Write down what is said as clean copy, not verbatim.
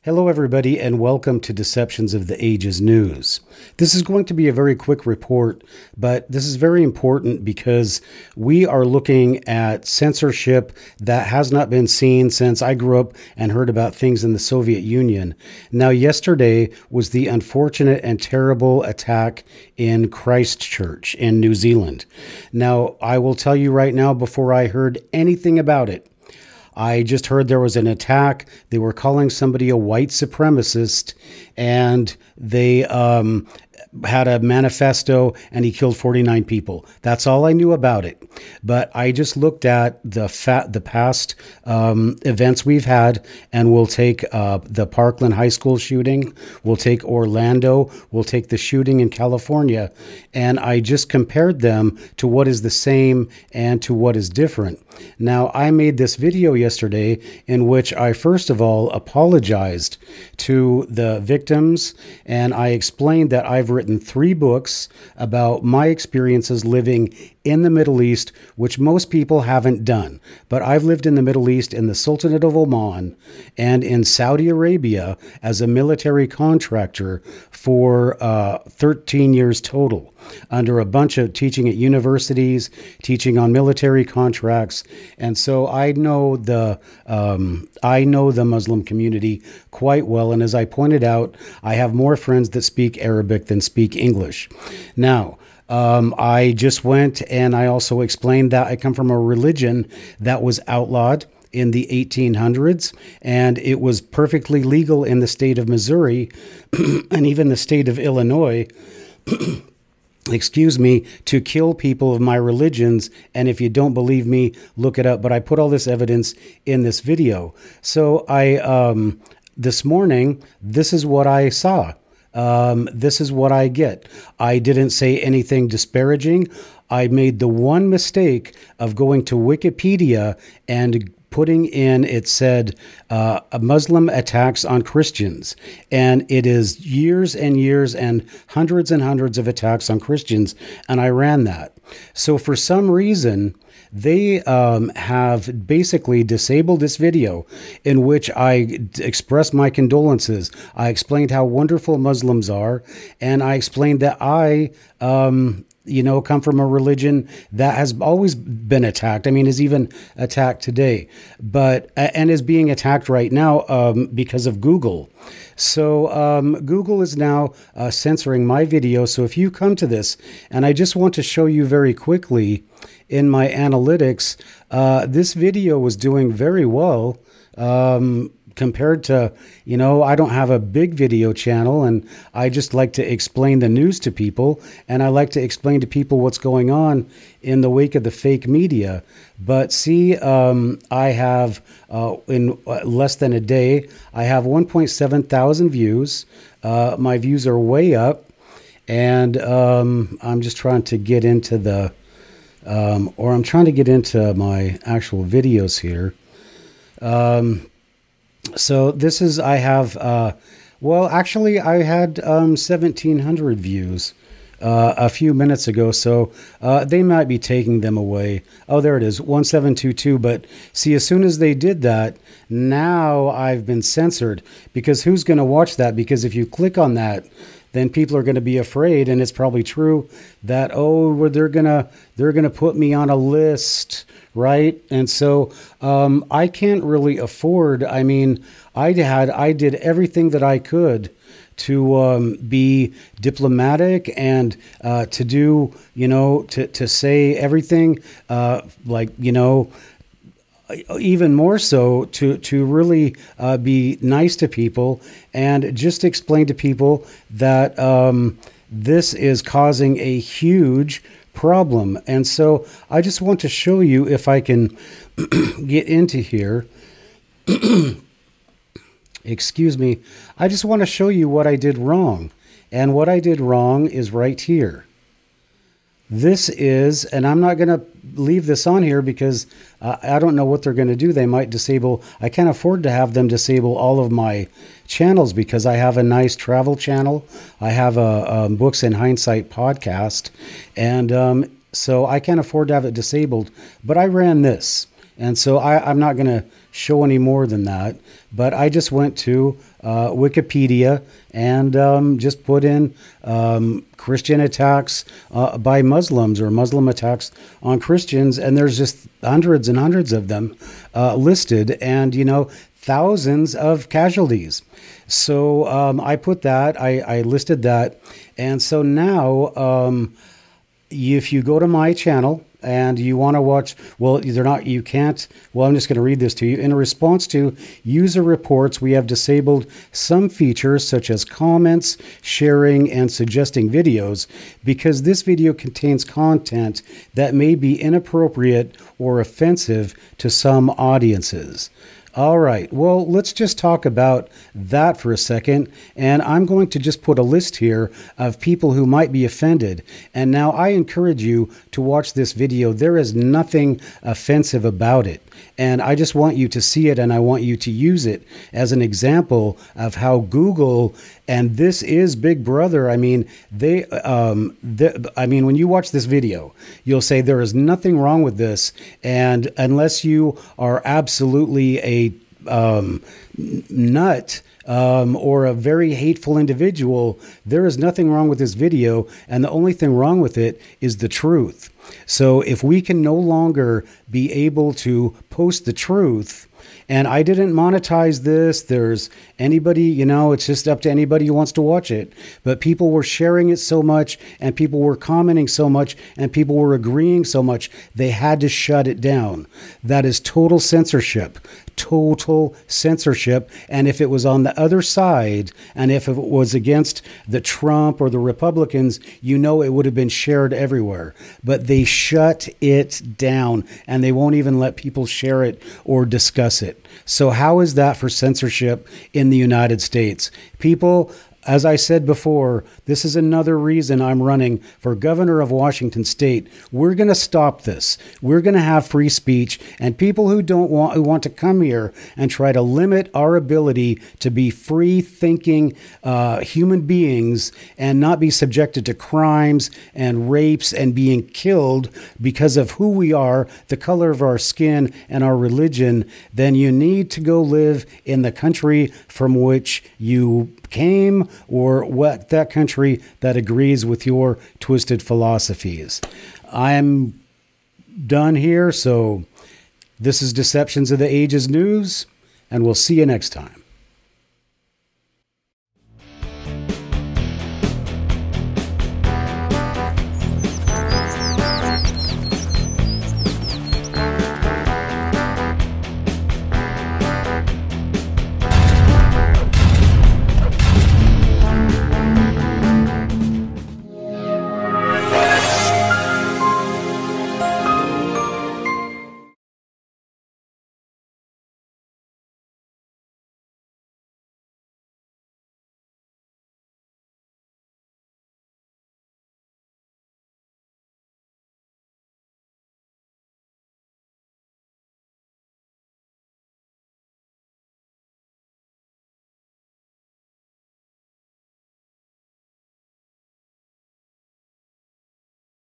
Hello, everybody, and welcome to Deceptions of the Ages News. This is going to be a very quick report, but this is very important because we are looking at censorship that has not been seen since I grew up and heard about things in the Soviet Union. Now, yesterday was the unfortunate and terrible attack in ChristChurch in New Zealand. Now, I will tell you right now, before I heard anything about it, I just heard there was an attack. They were calling somebody a white supremacist, and they had a manifesto, and he killed 49 people. That's all I knew about it. But I just looked at the past events we've had, and we'll take the Parkland High School shooting, we'll take Orlando, we'll take the shooting in California, and I just compared them to what is the same and to what is different. Now, I made this video yesterday in which I first of all apologized to the victims, and I explained that I've written 3 books about my experiences living in the Middle East, which most people haven't done. But I've lived in the Middle East, in the Sultanate of Oman, and in Saudi Arabia as a military contractor for 13 years total, under a bunch of teaching at universities, teaching on military contracts. And so I know the Muslim community quite well. And as I pointed out, I have more friends that speak Arabic than speak English. Now, I just went and I also explained that I come from a religion that was outlawed in the 1800s, and it was perfectly legal in the state of Missouri and even the state of Illinois, excuse me, to kill people of my religions. And if you don't believe me, look it up. But I put all this evidence in this video. So this morning, this is what I saw. This is what I get. I didn't say anything disparaging. I made the one mistake of going to Wikipedia and putting in, it said, Muslim attacks on Christians. And it is years and years and hundreds of attacks on Christians. And I ran that. So for some reason, they have basically disabled this video in which I expressed my condolences. I explained how wonderful Muslims are, and I explained that I come from a religion that has always been attacked. I mean, is even attacked today, and is being attacked right now because of Google. So Google is now censoring my video. So if you come to this, and I just want to show you very quickly in my analytics, this video was doing very well compared to, I don't have a big video channel, and I just like to explain the news to people, and I like to explain to people what's going on in the wake of the fake media. But see, I have, in less than a day, I have 1.7 thousand views. My views are way up, and I'm just trying to get into I'm trying to get into my actual videos here. So this is, I have, actually I had 1,700 views a few minutes ago, so they might be taking them away. Oh, there it is, 1722. But see, as soon as they did that, now I've been censored, because who's going to watch that? Because if you click on that, then people are going to be afraid, and it's probably true that, they're going to put me on a list, right? And so I can't really afford. I mean, I did everything that I could to be diplomatic and to do, to say everything, even more so to really be nice to people and just explain to people that this is causing a huge problem. And so I just want to show you, if I can get into here. Excuse me. I just want to show you what I did wrong. And what I did wrong is right here. This is, and I'm not going to leave this on here because I don't know what they're going to do. They might disable. I can't afford to have them disable all of my channels because I have a nice travel channel. I have a Books in Hindsight podcast. And so I can't afford to have it disabled. But I ran this. And so I'm not going to show any more than that, but I just went to Wikipedia and just put in Christian attacks by Muslims or Muslim attacks on Christians, and there's just hundreds and hundreds of them listed, and thousands of casualties. So I put that, I listed that, and so now if you go to my channel and you want to watch, well, you can't, well, I'm just going to read this to you. In response to user reports, we have disabled some features such as comments, sharing, and suggesting videos because this video contains content that may be inappropriate or offensive to some audiences. All right, well, let's just talk about that for a second, and I'm going to just put a list here of people who might be offended. And now I encourage you to watch this video. There is nothing offensive about it, and I just want you to see it, and I want you to use it as an example of how Google, and this is Big Brother. I mean, when you watch this video, you'll say there is nothing wrong with this, and unless you are absolutely a nut or a very hateful individual, there is nothing wrong with this video, and the only thing wrong with it is the truth. So if we can no longer be able to post the truth, and I didn't monetize this. There's anybody, it's just up to anybody who wants to watch it. But people were sharing it so much, and people were commenting so much, and people were agreeing so much, they had to shut it down. That is total censorship. Total censorship. And if it was on the other side, and if it was against the Trump or the Republicans, it would have been shared everywhere. But they shut it down, and they won't even let people share it or discuss it. So how is that for censorship in the United States? People, as I said before, this is another reason I'm running for governor of Washington State. We're going to stop this. We're going to have free speech, and people who want to come here and try to limit our ability to be free-thinking human beings and not be subjected to crimes and rapes and being killed because of who we are, the color of our skin, and our religion, then you need to go live in the country from which you came, or what that country that agrees with your twisted philosophies. I'm done here, so this is Deceptions of the Ages News, and we'll see you next time.